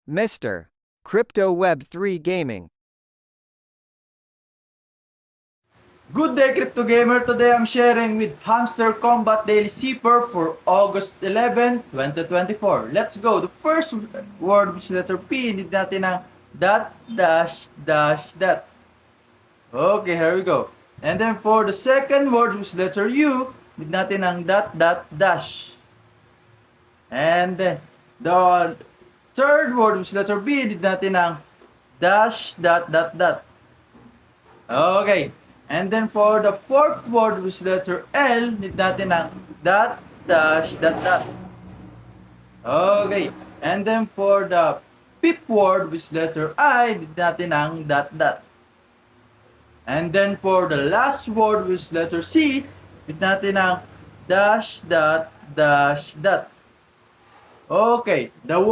Mr. Crypto Web 3 Gaming. Good day, Crypto Gamer. Today I'm sharing with Hamster Combat Daily Zipper for August 11, 2024. Let's go. The first word which letter P, need natin ng dot, dash, dash, dot. Okay, here we go. And then for the second word which letter U, need natin ng dot, dot, dash. And then the third word which letter B, need natin ng dash, dot, dot, dot. Okay. And then for the fourth word with letter L, need natin ng dot, dash, dot, dot. Okay. And then for the fifth word with letter I, need natin ng dot, dot. And then for the last word with letter C, need natin ng dash, dot, dash, dot. Okay. The word